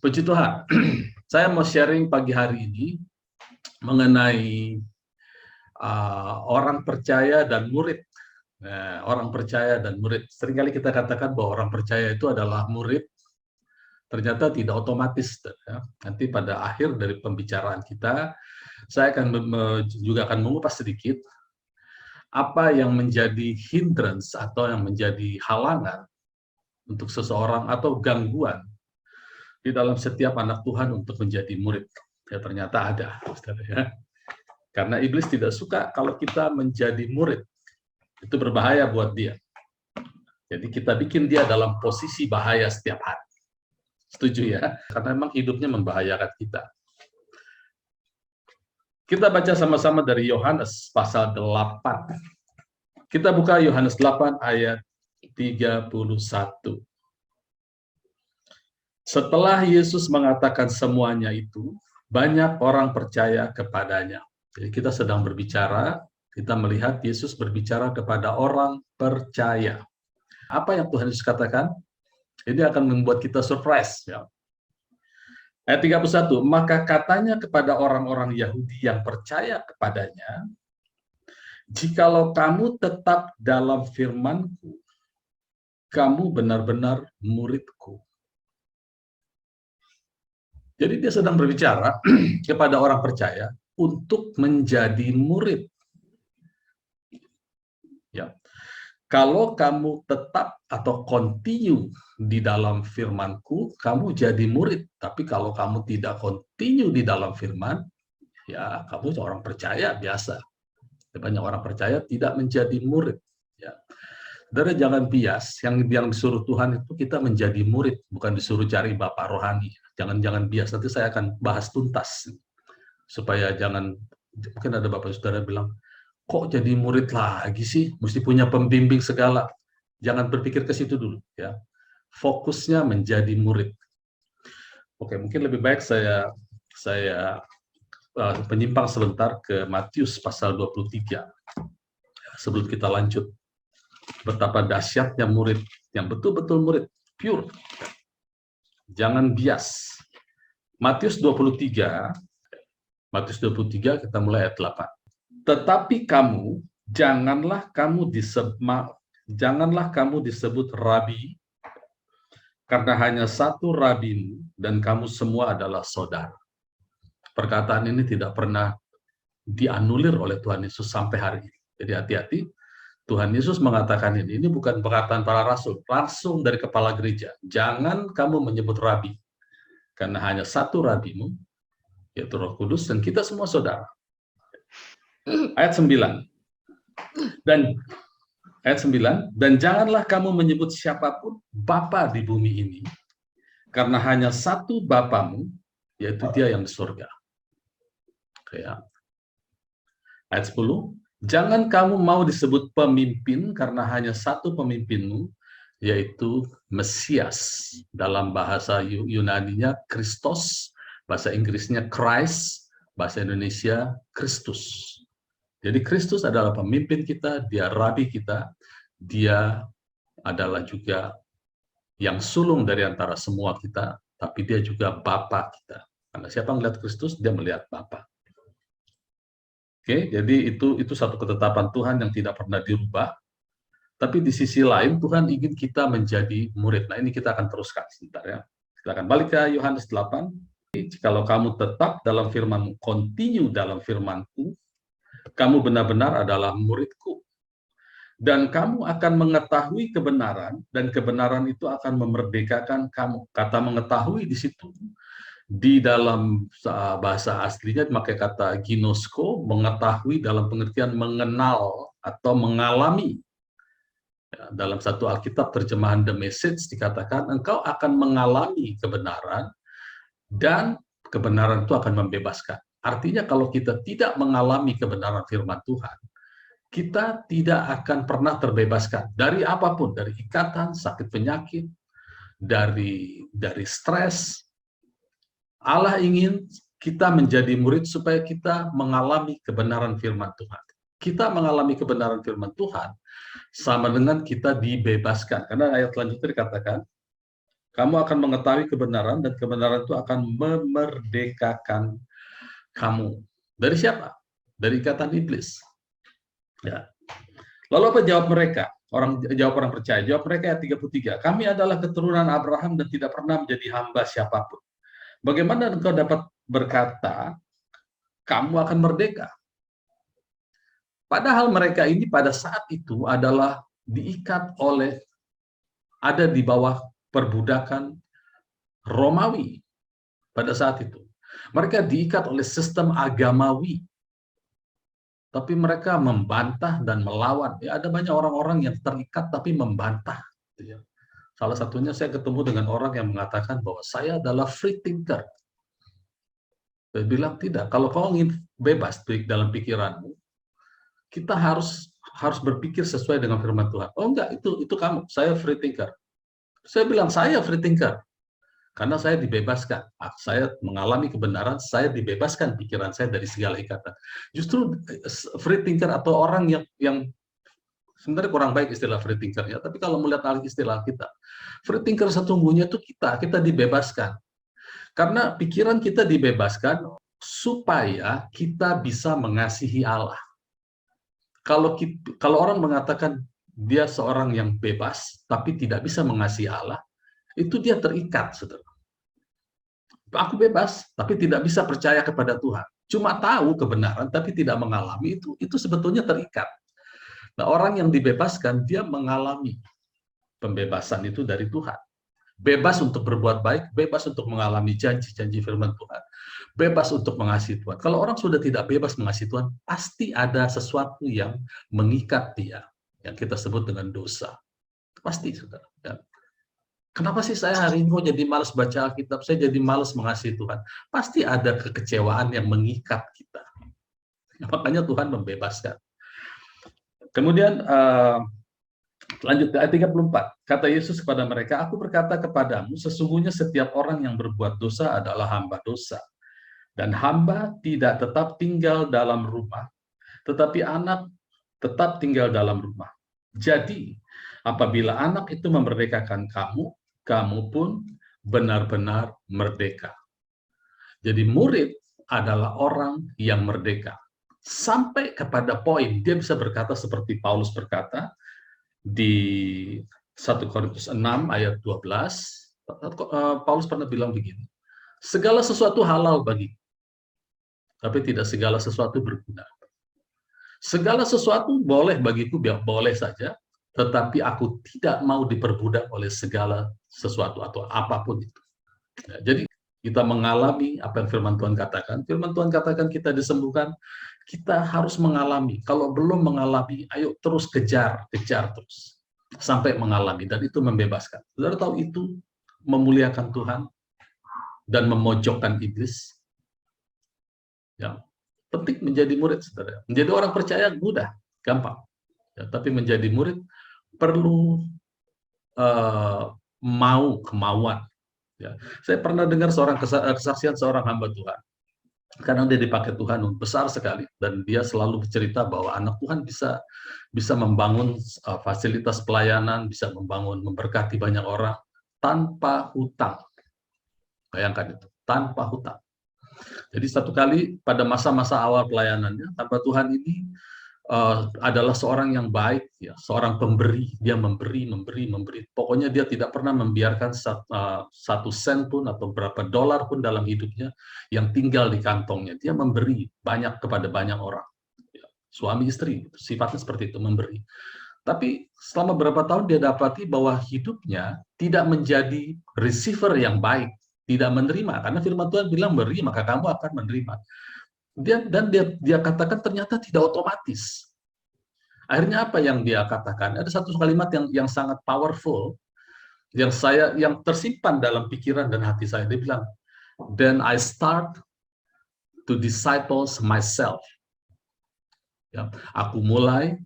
Puji Tuhan. Saya mau sharing pagi hari ini mengenai orang percaya dan murid. Nah, orang percaya dan murid. Seringkali kita katakan bahwa orang percaya itu adalah murid, ternyata tidak otomatis. Ya. Nanti pada akhir dari pembicaraan kita, saya akan juga akan mengupas sedikit apa yang menjadi hindrance atau yang menjadi halangan untuk seseorang atau gangguan di dalam setiap anak Tuhan untuk menjadi murid. Ya ternyata ada, saudara ya. Karena iblis tidak suka kalau kita menjadi murid. Itu berbahaya buat dia. Jadi kita bikin dia dalam posisi bahaya setiap hari. Setuju ya? Karena memang hidupnya membahayakan kita. Kita baca sama-sama dari Yohanes pasal 8. Kita buka Yohanes 8 ayat 31. Setelah Yesus mengatakan semuanya itu, banyak orang percaya kepadanya. Jadi kita sedang berbicara, kita melihat Yesus berbicara kepada orang percaya. Apa yang Tuhan Yesus katakan? Ini akan membuat kita surprise. Ya. Ayat 31, maka katanya kepada orang-orang Yahudi yang percaya kepadanya, jikalau kamu tetap dalam firman-Ku, kamu benar-benar murid-Ku. Jadi dia sedang berbicara kepada orang percaya untuk menjadi murid. Ya. Kalau kamu tetap atau continue di dalam firman-Ku, kamu jadi murid. Tapi kalau kamu tidak continue di dalam firman, ya kamu seorang percaya biasa. Banyak orang percaya tidak menjadi murid. Ya. Saudara jangan bias, yang disuruh Tuhan itu kita menjadi murid, bukan disuruh cari bapak rohani. Jangan bias, nanti saya akan bahas tuntas. Supaya jangan, mungkin ada bapak saudara bilang, kok jadi murid lagi sih, mesti punya pembimbing segala. Jangan berpikir ke situ dulu. Ya. Fokusnya menjadi murid. Oke, mungkin lebih baik saya penyimpang sebentar ke Matius pasal 23. Sebelum kita lanjut. Betapa dahsyatnya murid, yang betul-betul murid, pure. Jangan bias. Matius 23 kita mulai ayat 8. Tetapi kamu, janganlah kamu disebut rabi, karena hanya satu rabimu, dan kamu semua adalah saudara. Perkataan ini tidak pernah dianulir oleh Tuhan Yesus sampai hari ini. Jadi hati-hati. Tuhan Yesus mengatakan ini bukan perkataan para rasul, langsung dari kepala gereja. Jangan kamu menyebut rabi, karena hanya satu rabimu, yaitu Roh Kudus, dan kita semua saudara. Ayat 9. Dan janganlah kamu menyebut siapapun Bapa di bumi ini, karena hanya satu Bapamu, yaitu Dia yang di surga. Ayat 10. Jangan kamu mau disebut pemimpin karena hanya satu pemimpinmu, yaitu Mesias. Dalam bahasa Yunaninya Kristos, bahasa Inggrisnya Christ, bahasa Indonesia Kristus. Jadi Kristus adalah pemimpin kita, Dia rabi kita, Dia adalah juga yang sulung dari antara semua kita, tapi Dia juga Bapa kita. Karena siapa melihat Kristus, dia melihat Bapa. Oke, jadi itu satu ketetapan Tuhan yang tidak pernah dirubah. Tapi di sisi lain Tuhan ingin kita menjadi murid. Nah, ini kita akan teruskan sebentar ya. Kita akan balik ke Yohanes 8. Jikalau kamu tetap dalam firman-Mu, continue dalam firman-Ku, kamu benar-benar adalah murid-Ku. Dan kamu akan mengetahui kebenaran, dan kebenaran itu akan memerdekakan kamu. Kata mengetahui di situ, di dalam bahasa aslinya memakai kata ginosko, mengetahui dalam pengertian mengenal atau mengalami. Ya, dalam satu Alkitab terjemahan The Message dikatakan engkau akan mengalami kebenaran dan kebenaran itu akan membebaskan. Artinya kalau kita tidak mengalami kebenaran firman Tuhan, kita tidak akan pernah terbebaskan dari apapun, dari ikatan, sakit penyakit, dari stres. Allah ingin kita menjadi murid supaya kita mengalami kebenaran firman Tuhan. Kita mengalami kebenaran firman Tuhan sama dengan kita dibebaskan. Karena ayat selanjutnya dikatakan, Kamu akan mengetahui kebenaran, dan kebenaran itu akan memerdekakan kamu. Dari siapa? Dari ikatan iblis. Ya. Lalu apa jawab mereka? Orang percaya. Jawab mereka ayat 33. Kami adalah keturunan Abraham dan tidak pernah menjadi hamba siapapun. Bagaimana engkau dapat berkata, kamu akan merdeka? Padahal mereka ini pada saat itu adalah diikat oleh, ada di bawah perbudakan Romawi pada saat itu. Mereka diikat oleh sistem agamawi. Tapi mereka membantah dan melawan. Ya, ada banyak orang-orang yang terikat tapi membantah. Salah satunya saya ketemu dengan orang yang mengatakan bahwa saya adalah free thinker. Saya bilang tidak. Kalau kau ingin bebas dalam pikiranmu, kita harus berpikir sesuai dengan firman Tuhan. Oh enggak, itu kamu. Saya free thinker. Saya bilang saya free thinker. Karena saya dibebaskan, saya mengalami kebenaran, saya dibebaskan pikiran saya dari segala ikatan. Justru free thinker atau orang yang sebenarnya kurang baik istilah free thinker ya, tapi kalau melihat alih istilah kita, free thinker sesungguhnya itu kita dibebaskan. Karena pikiran kita dibebaskan supaya kita bisa mengasihi Allah. Kalau orang mengatakan dia seorang yang bebas, tapi tidak bisa mengasihi Allah, itu dia terikat, saudara. Aku bebas, tapi tidak bisa percaya kepada Tuhan. Cuma tahu kebenaran, tapi tidak mengalami, itu sebetulnya terikat. Nah, orang yang dibebaskan, dia mengalami pembebasan itu dari Tuhan. Bebas untuk berbuat baik, bebas untuk mengalami janji-janji firman Tuhan, bebas untuk mengasihi Tuhan. Kalau orang sudah tidak bebas mengasihi Tuhan, pasti ada sesuatu yang mengikat dia, yang kita sebut dengan dosa. Pasti, saudara. Kenapa sih saya hari ini kok jadi malas baca Alkitab, saya jadi malas mengasihi Tuhan? Pasti ada kekecewaan yang mengikat kita. Makanya Tuhan membebaskan. Kemudian lanjut ayat 34. Kata Yesus kepada mereka, aku berkata kepadamu, sesungguhnya setiap orang yang berbuat dosa adalah hamba dosa. Dan hamba tidak tetap tinggal dalam rumah, tetapi anak tetap tinggal dalam rumah. Jadi, apabila anak itu memerdekakan kamu, kamu pun benar-benar merdeka. Jadi murid adalah orang yang merdeka. Sampai kepada poin, dia bisa berkata seperti Paulus berkata di 1 Korintus 6 ayat 12, Paulus pernah bilang begini, segala sesuatu halal bagi, tapi tidak segala sesuatu berguna. Segala sesuatu boleh bagiku, boleh saja, tetapi aku tidak mau diperbudak oleh segala sesuatu atau apapun itu. Ya, jadi kita mengalami apa yang firman Tuhan katakan. Firman Tuhan katakan kita disembuhkan, kita harus mengalami. Kalau belum mengalami, ayo terus kejar terus. Sampai mengalami, dan itu membebaskan. Saudara tahu itu memuliakan Tuhan dan memojokkan iblis. Ya, penting menjadi murid, saudara. Menjadi orang percaya mudah, gampang. Ya, tapi menjadi murid perlu kemauan. Ya. Saya pernah dengar kesaksian seorang hamba Tuhan. Kadang dia dipakai Tuhan besar sekali, dan dia selalu bercerita bahwa anak Tuhan bisa membangun fasilitas pelayanan, bisa memberkati banyak orang tanpa hutang. Bayangkan itu, tanpa hutang. Jadi satu kali pada masa-masa awal pelayanannya, hamba Tuhan ini adalah seorang yang baik, ya, seorang pemberi. Dia memberi. Pokoknya dia tidak pernah membiarkan satu sen pun atau berapa dolar pun dalam hidupnya yang tinggal di kantongnya. Dia memberi banyak kepada banyak orang. Ya, suami istri, sifatnya seperti itu, memberi. Tapi selama beberapa tahun dia dapati bahwa hidupnya tidak menjadi receiver yang baik, tidak menerima. Karena firman Tuhan bilang, beri maka kamu akan menerima. Dia katakan ternyata tidak otomatis. Akhirnya apa yang dia katakan? Ada satu kalimat yang sangat powerful, yang tersimpan dalam pikiran dan hati saya. Dia bilang, then I start to disciples myself. Ya, aku mulai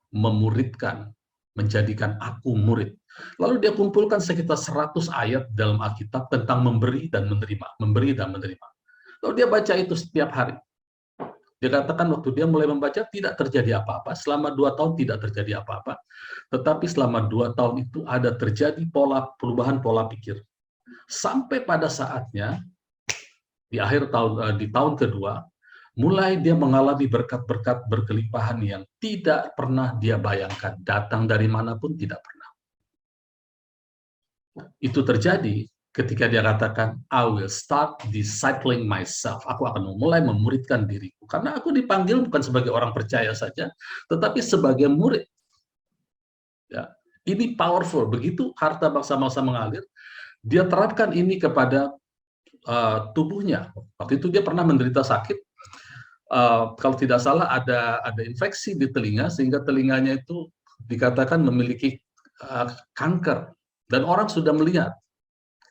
memuridkan, menjadikan aku murid. Lalu dia kumpulkan sekitar 100 ayat dalam Alkitab tentang memberi dan menerima, memberi dan menerima. Lalu dia baca itu setiap hari. Dia katakan waktu dia mulai membaca tidak terjadi apa-apa, selama 2 tahun tidak terjadi apa-apa, tetapi selama 2 tahun itu ada terjadi perubahan pola pikir. Sampai pada saatnya di akhir tahun di tahun kedua, mulai dia mengalami berkat-berkat berkelimpahan yang tidak pernah dia bayangkan, datang dari manapun tidak pernah. Itu terjadi ketika dia katakan, I will start discipling myself. Aku akan mulai memuridkan diriku. Karena aku dipanggil bukan sebagai orang percaya saja, tetapi sebagai murid. Ya, ini powerful. Begitu harta bangsa-bangsa mengalir, dia terapkan ini kepada tubuhnya. Waktu itu dia pernah menderita sakit. Kalau tidak salah ada infeksi di telinga, sehingga telinganya itu dikatakan memiliki kanker. Dan orang sudah melihat.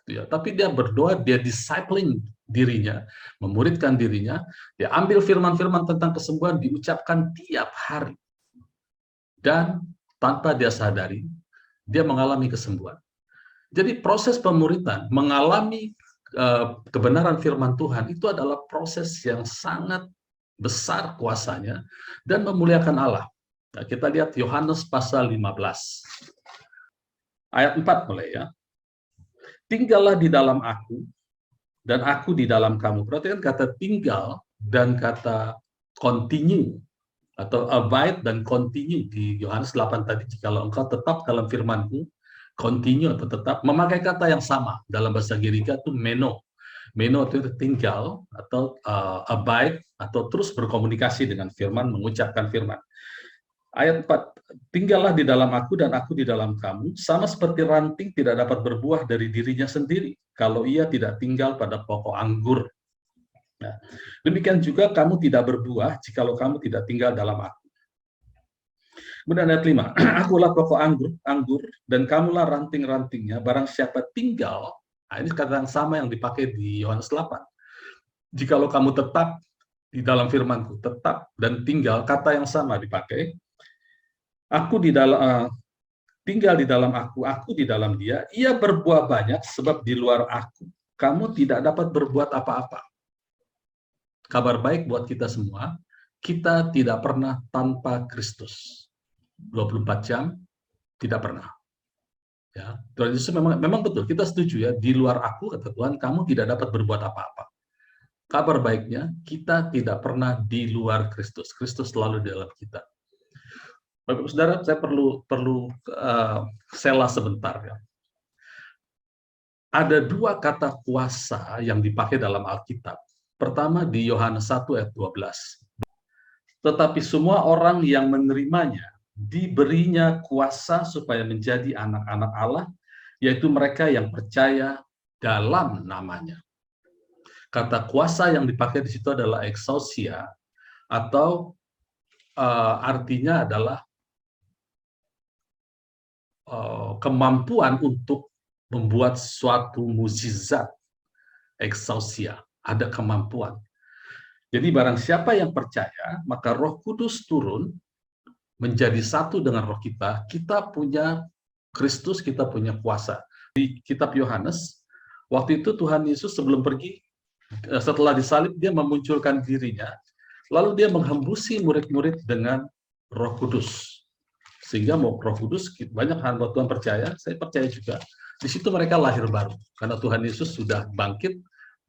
Ya, tapi dia berdoa, dia discipling dirinya, memuridkan dirinya, dia ambil firman-firman tentang kesembuhan, diucapkan tiap hari. Dan tanpa dia sadari, dia mengalami kesembuhan. Jadi proses pemuridan, mengalami kebenaran firman Tuhan, itu adalah proses yang sangat besar kuasanya dan memuliakan Allah. Nah, kita lihat Yohanes pasal 15. Ayat 4 mulai ya. Tinggallah di dalam aku, dan aku di dalam kamu. Perhatikan kata tinggal dan kata continue, atau abide dan continue di Yohanes 8 tadi. Jikalau engkau tetap dalam firmanku, continue atau tetap, memakai kata yang sama. Dalam bahasa Girika itu meno. Meno itu tinggal, atau abide, atau terus berkomunikasi dengan firman, mengucapkan firman. Ayat 4, tinggallah di dalam aku dan aku di dalam kamu, sama seperti ranting tidak dapat berbuah dari dirinya sendiri, kalau ia tidak tinggal pada pokok anggur. Nah, demikian juga kamu tidak berbuah jikalau kamu tidak tinggal dalam aku. Kemudian ayat 5, akulah pokok anggur, dan kamulah ranting-rantingnya, barang siapa tinggal, nah ini kata yang sama yang dipakai di Yohanes 8. Jikalau kamu tetap di dalam firmanku, tetap dan tinggal, kata yang sama dipakai. Aku di dalam tinggal di dalam aku di dalam dia, ia berbuah banyak sebab di luar aku, kamu tidak dapat berbuat apa-apa. Kabar baik buat kita semua, kita tidak pernah tanpa Kristus. 24 jam, tidak pernah. Ya, Tuhan Yesus memang betul, kita setuju ya, di luar aku, kata Tuhan, kamu tidak dapat berbuat apa-apa. Kabar baiknya, kita tidak pernah di luar Kristus. Kristus selalu di dalam kita. Bapak Saudara, saya perlu sela sebentar ya. Ada dua kata kuasa yang dipakai dalam Alkitab. Pertama di Yohanes 1 ayat 12. Tetapi semua orang yang menerimanya diberinya kuasa supaya menjadi anak-anak Allah, yaitu mereka yang percaya dalam namanya. Kata kuasa yang dipakai di situ adalah exousia, atau artinya adalah kemampuan untuk membuat suatu mukjizat. Exousia, ada kemampuan. Jadi barang siapa yang percaya, maka Roh Kudus turun menjadi satu dengan roh kita. Kita punya Kristus, kita punya kuasa. Di kitab Yohanes, waktu itu Tuhan Yesus sebelum pergi, setelah disalib, dia memunculkan dirinya, lalu dia menghembusi murid-murid dengan Roh Kudus. Sehingga Roh Kudus, banyak hamba Tuhan percaya, saya percaya juga, di situ mereka lahir baru. Karena Tuhan Yesus sudah bangkit,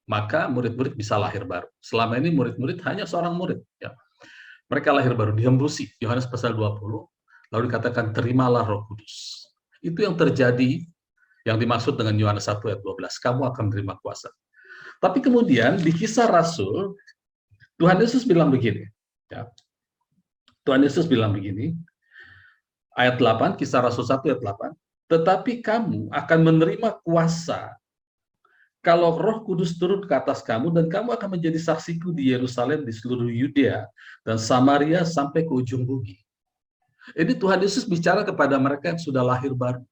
maka murid-murid bisa lahir baru. Selama ini murid-murid hanya seorang murid. Ya. Mereka lahir baru, dihembusi. Yohanes pasal 20, lalu dikatakan, terimalah Roh Kudus. Itu yang terjadi, yang dimaksud dengan Yohanes 1 ayat 12, kamu akan menerima kuasa. Tapi kemudian, di Kisah Rasul, Tuhan Yesus bilang begini. Ya. Tuhan Yesus bilang begini, ayat 8, Kisah Rasul 1 ayat 8, tetapi kamu akan menerima kuasa kalau Roh Kudus turun ke atas kamu, dan kamu akan menjadi saksiku di Yerusalem, di seluruh Yudea, dan Samaria sampai ke ujung bumi. Ini Tuhan Yesus bicara kepada mereka yang sudah lahir baru.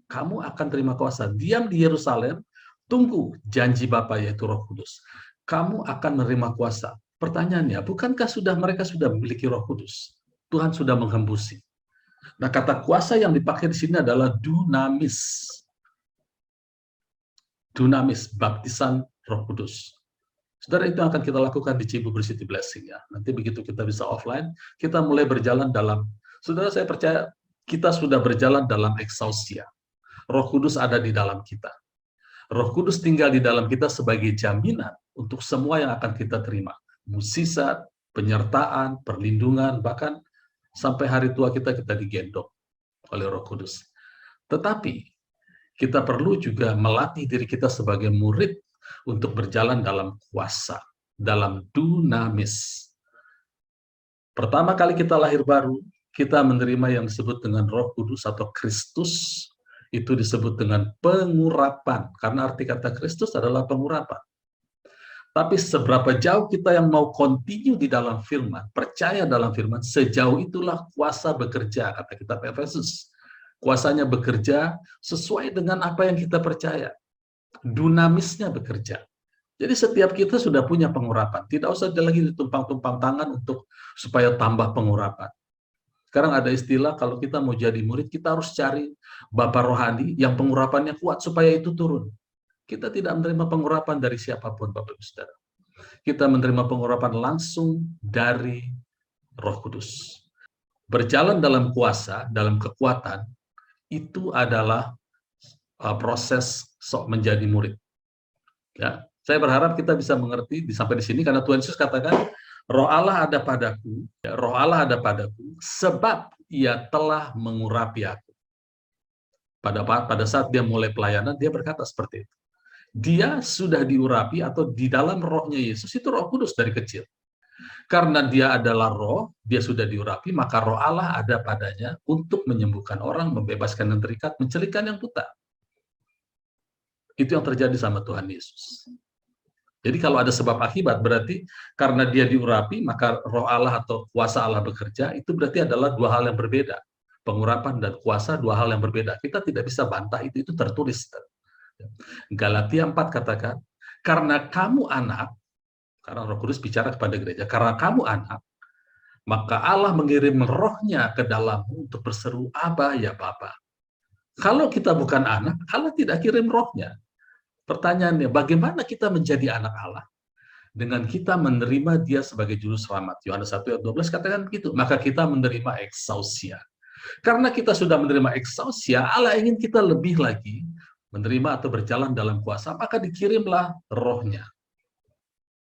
Kamu akan terima kuasa. Diam di Yerusalem, tunggu janji Bapa yaitu Roh Kudus. Kamu akan menerima kuasa. Pertanyaannya, bukankah mereka sudah memiliki Roh Kudus? Tuhan sudah menghembusi. Nah, kata kuasa yang dipakai di sini adalah dunamis. Dunamis, baptisan Roh Kudus. Saudara, itu akan kita lakukan di Cibubur City Blessing ya. Nanti begitu kita bisa offline, kita mulai berjalan dalam, saudara, saya percaya kita sudah berjalan dalam exousia. Roh Kudus ada di dalam kita. Roh Kudus tinggal di dalam kita sebagai jaminan untuk semua yang akan kita terima. Mukjizat, penyertaan, perlindungan, bahkan sampai hari tua kita digendong oleh Roh Kudus. Tetapi kita perlu juga melatih diri kita sebagai murid untuk berjalan dalam kuasa, dalam dunamis. Pertama kali kita lahir baru, kita menerima yang disebut dengan Roh Kudus atau Kristus. Itu disebut dengan pengurapan, karena arti kata Kristus adalah pengurapan. Tapi seberapa jauh kita yang mau continue di dalam firman, percaya dalam firman, sejauh itulah kuasa bekerja, kata kitab Efesus. Kuasanya bekerja sesuai dengan apa yang kita percaya. Dunamisnya bekerja. Jadi setiap kita sudah punya pengurapan. Tidak usah lagi ditumpang-tumpang tangan untuk supaya tambah pengurapan. Sekarang ada istilah, kalau kita mau jadi murid, kita harus cari Bapak rohani yang pengurapannya kuat supaya itu turun. Kita tidak menerima pengurapan dari siapapun, Bapak Ibu Saudara. Kita menerima pengurapan langsung dari Roh Kudus. Berjalan dalam kuasa, dalam kekuatan, itu adalah proses menjadi murid. Ya, saya berharap kita bisa mengerti sampai di sini, karena Tuhan Yesus katakan, Roh Allah ada padaku, ya, Roh Allah ada padaku, sebab Ia telah mengurapi aku. Pada saat dia mulai pelayanan, dia berkata seperti itu. Dia sudah diurapi, atau di dalam rohnya Yesus itu Roh Kudus dari kecil. Karena dia adalah roh, dia sudah diurapi, maka Roh Allah ada padanya untuk menyembuhkan orang, membebaskan yang terikat, mencelikan yang buta. Itu yang terjadi sama Tuhan Yesus. Jadi kalau ada sebab akibat, berarti karena dia diurapi, maka Roh Allah atau kuasa Allah bekerja, itu berarti adalah dua hal yang berbeda. Pengurapan dan kuasa dua hal yang berbeda. Kita tidak bisa bantah, itu tertulis. Galatia 4 katakan, karena kamu anak, karena Roh Kudus bicara kepada gereja, karena kamu anak, maka Allah mengirim rohnya ke dalammu untuk berseru, Aba ya Bapa. Kalau kita bukan anak, Allah tidak kirim rohnya. Pertanyaannya, bagaimana kita menjadi anak Allah? Dengan kita menerima dia sebagai juru selamat. Yohanes 1 ayat 12 katakan begitu. Maka kita menerima exousia. Karena kita sudah menerima exousia, Allah ingin kita lebih lagi menerima atau berjalan dalam kuasa, maka dikirimlah rohnya.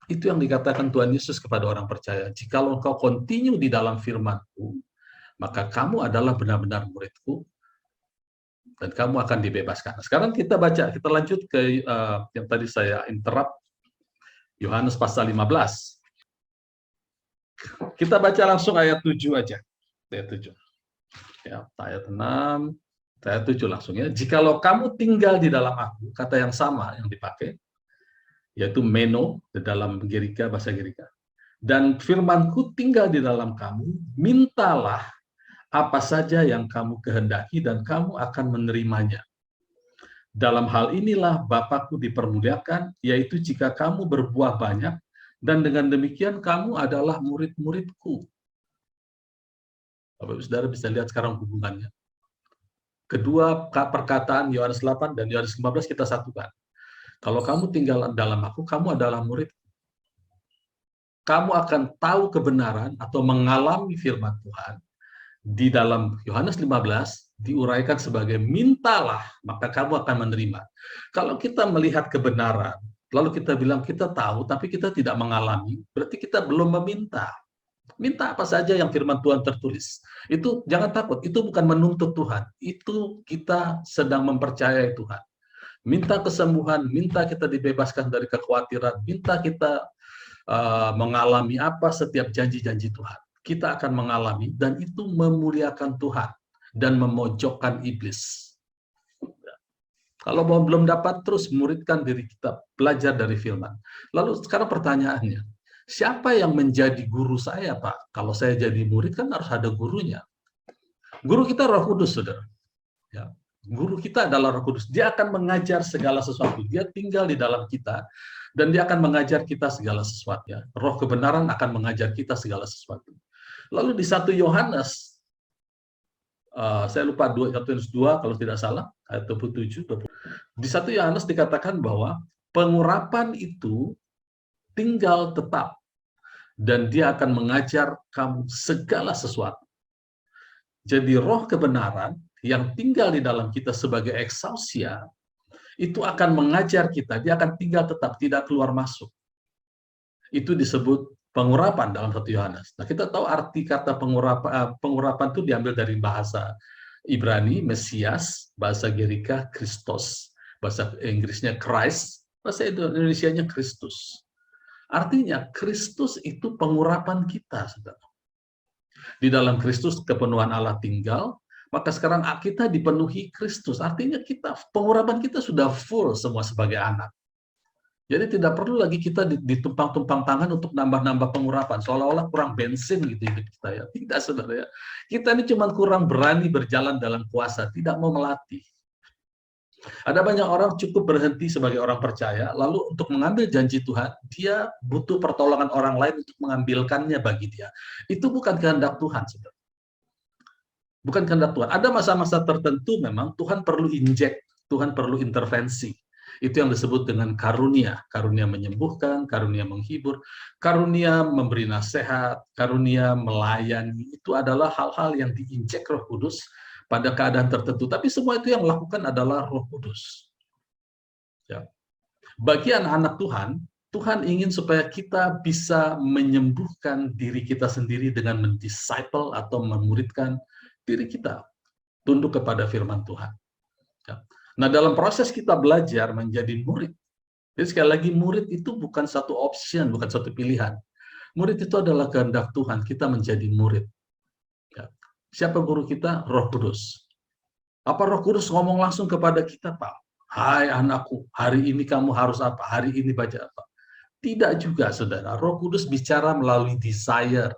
Itu yang dikatakan Tuhan Yesus kepada orang percaya. Jikalau engkau continue di dalam firman-Ku, maka kamu adalah benar-benar murid-Ku, dan kamu akan dibebaskan. Sekarang kita baca, kita lanjut ke yang tadi saya interrupt, Yohanes pasal 15. Kita baca langsung ayat 7 aja. Ayat 7. Ya, ayat 6, ayat 7 langsung ya. Jikalau kamu tinggal di dalam aku, kata yang sama yang dipakai, yaitu meno, di dalam Girika, bahasa Girika. Dan firman-Ku tinggal di dalam kamu, mintalah apa saja yang kamu kehendaki dan kamu akan menerimanya. Dalam hal inilah Bapa-Ku dipermuliakan, yaitu jika kamu berbuah banyak, dan dengan demikian kamu adalah murid-murid-Ku. Bapak-Ibu Saudara bisa lihat sekarang hubungannya. Kedua perkataan Yohanes 8 dan Yohanes 15 kita satukan. Kalau kamu tinggal dalam aku, kamu adalah murid. Kamu akan tahu kebenaran atau mengalami firman Tuhan. Di dalam Yohanes 15 diuraikan sebagai mintalah, maka kamu akan menerima. Kalau kita melihat kebenaran, lalu kita bilang kita tahu, tapi kita tidak mengalami, berarti kita belum meminta. Minta apa saja yang firman Tuhan tertulis. Itu jangan takut, itu bukan menuntut Tuhan. Itu kita sedang mempercayai Tuhan. Minta kesembuhan, minta kita dibebaskan dari kekhawatiran, minta kita mengalami apa setiap janji-janji Tuhan. Kita akan mengalami, dan itu memuliakan Tuhan dan memojokkan iblis. Kalau belum dapat, terus muridkan diri kita, belajar dari firman. Lalu sekarang pertanyaannya, siapa yang menjadi guru saya, Pak? Kalau saya jadi murid kan harus ada gurunya. Guru kita Roh Kudus, saudara. Ya. Guru kita adalah Roh Kudus. Dia akan mengajar segala sesuatu. Dia tinggal di dalam kita, dan dia akan mengajar kita segala sesuatu. Ya. Roh kebenaran akan mengajar kita segala sesuatu. Lalu di 1 Yohanes, saya lupa 1 Yohanes 2 kalau tidak salah, ayat 27. Di 1 Yohanes dikatakan bahwa pengurapan itu tinggal tetap, dan dia akan mengajar kamu segala sesuatu. Jadi roh kebenaran yang tinggal di dalam kita sebagai exousia, itu akan mengajar kita, dia akan tinggal tetap, tidak keluar masuk. Itu disebut pengurapan dalam 1 Yohanes. Nah, kita tahu arti kata pengurapan itu diambil dari bahasa Ibrani, Mesias, bahasa Gerika, Kristos, bahasa Inggrisnya Christ, bahasa Indonesianya Kristus. Artinya, Kristus itu pengurapan kita, saudara. Di dalam Kristus kepenuhan Allah tinggal, maka sekarang kita dipenuhi Kristus. Artinya pengurapan kita sudah full semua sebagai anak. Jadi tidak perlu lagi kita ditumpang-tumpang tangan untuk nambah-nambah pengurapan. Seolah-olah kurang bensin gitu hidup kita ya. Tidak, saudara ya. Kita ini cuma kurang berani berjalan dalam kuasa, tidak mau melatih. Ada banyak orang cukup berhenti sebagai orang percaya, lalu untuk mengambil janji Tuhan, dia butuh pertolongan orang lain untuk mengambilkannya bagi dia. Itu bukan kehendak Tuhan, saudara. Bukan kehendak Tuhan. Ada masa-masa tertentu memang Tuhan perlu injek, Tuhan perlu intervensi. Itu yang disebut dengan karunia. Karunia menyembuhkan, karunia menghibur, karunia memberi nasihat, karunia melayani. Itu adalah hal-hal yang diinjek Roh Kudus pada keadaan tertentu. Tapi semua itu yang melakukan adalah Roh Kudus. Ya. Bagi anak-anak Tuhan, Tuhan ingin supaya kita bisa menyembuhkan diri kita sendiri dengan mendisciple atau memuridkan diri kita. Tunduk kepada firman Tuhan. Ya. Nah, dalam proses kita belajar menjadi murid. Jadi sekali lagi, murid itu bukan satu option, bukan satu pilihan. Murid itu adalah kehendak Tuhan, kita menjadi murid. Ya. Siapa guru kita? Roh Kudus. Apa Roh Kudus ngomong langsung kepada kita, Pak? Hai anakku, hari ini kamu harus apa? Hari ini baca apa? Tidak juga, saudara. Roh Kudus bicara melalui desire.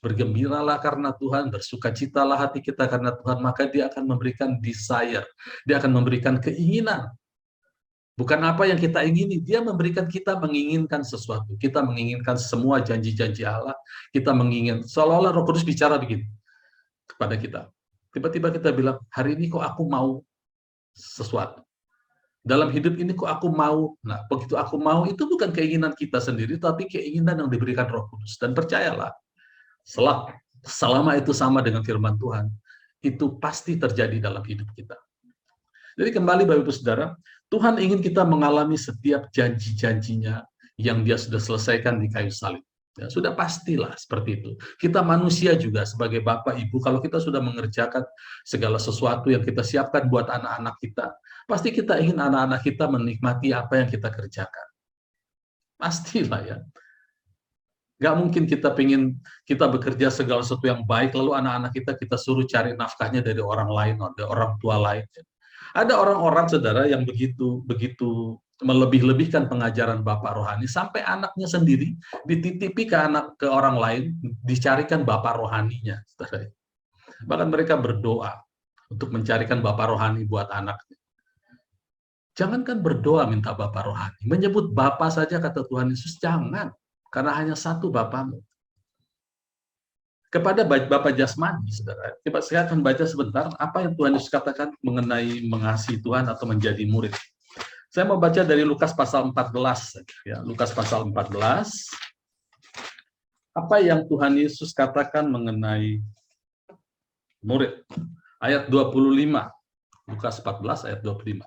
Bergembiralah karena Tuhan, bersukacitalah hati kita karena Tuhan, maka dia akan memberikan desire. Dia akan memberikan keinginan. Bukan apa yang kita ingini, dia memberikan kita menginginkan sesuatu. Kita menginginkan semua janji-janji Allah, kita menginginkan, seolah-olah Roh Kudus bicara begini kepada kita. Tiba-tiba kita bilang, hari ini kok aku mau sesuatu. Dalam hidup ini kok aku mau. Nah, begitu aku mau, itu bukan keinginan kita sendiri, tapi keinginan yang diberikan Roh Kudus. Dan percayalah, selama itu sama dengan firman Tuhan, itu pasti terjadi dalam hidup kita. Jadi kembali Bapak Ibu Saudara, Tuhan ingin kita mengalami setiap janji-janjinya yang dia sudah selesaikan di kayu salib. Ya, sudah pastilah seperti itu. Kita manusia juga sebagai Bapak Ibu, kalau kita sudah mengerjakan segala sesuatu yang kita siapkan buat anak-anak kita, pasti kita ingin anak-anak kita menikmati apa yang kita kerjakan. Pastilah ya. Nggak mungkin kita bekerja segala sesuatu yang baik, lalu anak-anak kita suruh cari nafkahnya dari orang lain, dari orang tua lain. Ada orang-orang, saudara, yang begitu melebih-lebihkan pengajaran Bapak rohani, sampai anaknya sendiri dititipi ke orang lain, dicarikan Bapak rohaninya. Saudara. Bahkan mereka berdoa untuk mencarikan Bapak rohani buat anaknya. Jangankan berdoa minta Bapak rohani, menyebut Bapak saja kata Tuhan Yesus, jangan. Karena hanya satu Bapamu. Kepada Bapak jasmani, saudara, coba saya akan baca sebentar apa yang Tuhan Yesus katakan mengenai mengasihi Tuhan atau menjadi murid. Saya mau baca dari Lukas pasal 14. Ya, Lukas pasal 14. Apa yang Tuhan Yesus katakan mengenai murid. Ayat 25. Lukas 14 ayat 25.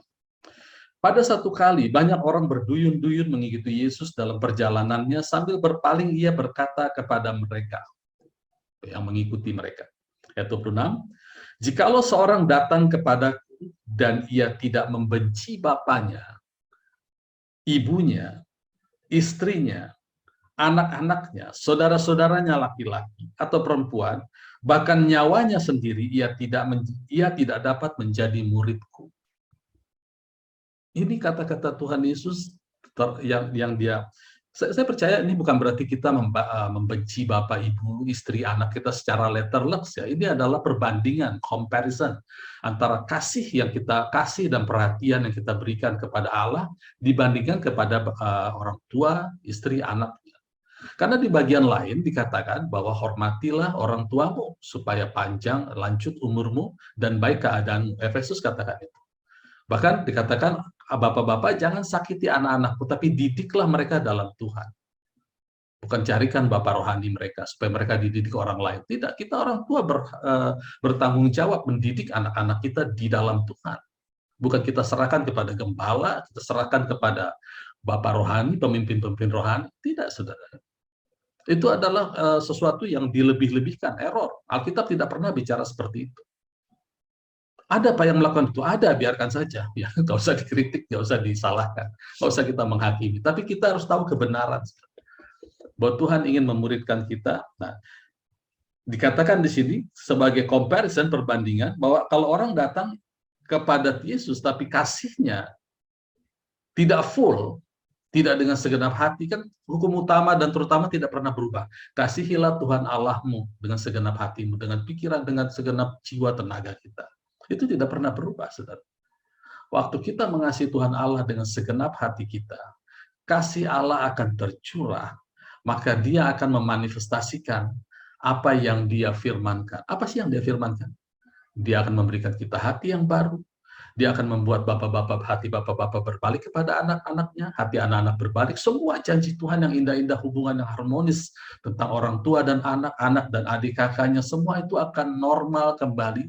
Pada satu kali, banyak orang berduyun-duyun mengikuti Yesus dalam perjalanannya, sambil berpaling ia berkata kepada mereka, yang mengikuti mereka. Ayat 26, jikalau seorang datang kepadaku dan ia tidak membenci bapaknya, ibunya, istrinya, anak-anaknya, saudara-saudaranya laki-laki atau perempuan, bahkan nyawanya sendiri, ia tidak dapat menjadi muridku. Ini kata-kata Tuhan Yesus yang dia, saya percaya ini bukan berarti kita membenci bapak, ibu, istri, anak kita secara letterless ya. Ini adalah perbandingan, comparison antara kasih yang kita kasih dan perhatian yang kita berikan kepada Allah dibandingkan kepada orang tua, istri, anaknya. Karena di bagian lain dikatakan bahwa hormatilah orang tuamu supaya panjang, lanjut umurmu dan baik keadaanmu. Efesus katakan itu. Bahkan dikatakan, bapak-bapak jangan sakiti anak-anakku, tapi didiklah mereka dalam Tuhan. Bukan carikan bapak rohani mereka, supaya mereka dididik orang lain. Tidak, kita orang tua bertanggung jawab mendidik anak-anak kita di dalam Tuhan. Bukan kita serahkan kepada gembala, kita serahkan kepada bapak rohani, pemimpin-pemimpin rohani. Tidak, saudara. Itu adalah sesuatu yang dilebih-lebihkan, error. Alkitab tidak pernah bicara seperti itu. Ada apa yang melakukan itu? Ada, biarkan saja. Ya, nggak usah dikritik, nggak usah disalahkan, nggak usah kita menghakimi. Tapi kita harus tahu kebenaran. Bahwa Tuhan ingin memuridkan kita. Nah, dikatakan di sini sebagai comparison, perbandingan, bahwa kalau orang datang kepada Yesus, tapi kasihnya tidak full, tidak dengan segenap hati, kan hukum utama dan terutama tidak pernah berubah. Kasihilah Tuhan Allahmu dengan segenap hatimu, dengan pikiran, dengan segenap jiwa tenaga kita. Itu tidak pernah berubah, saudara. Waktu kita mengasihi Tuhan Allah dengan segenap hati kita, kasih Allah akan tercurah, maka Dia akan memanifestasikan apa yang Dia firmankan. Apa sih yang Dia firmankan? Dia akan memberikan kita hati yang baru. Dia akan membuat hati bapak-bapak berbalik kepada anak-anaknya, hati anak-anak berbalik. Semua janji Tuhan yang indah-indah, hubungan yang harmonis tentang orang tua dan anak-anak dan adik kakaknya, semua itu akan normal kembali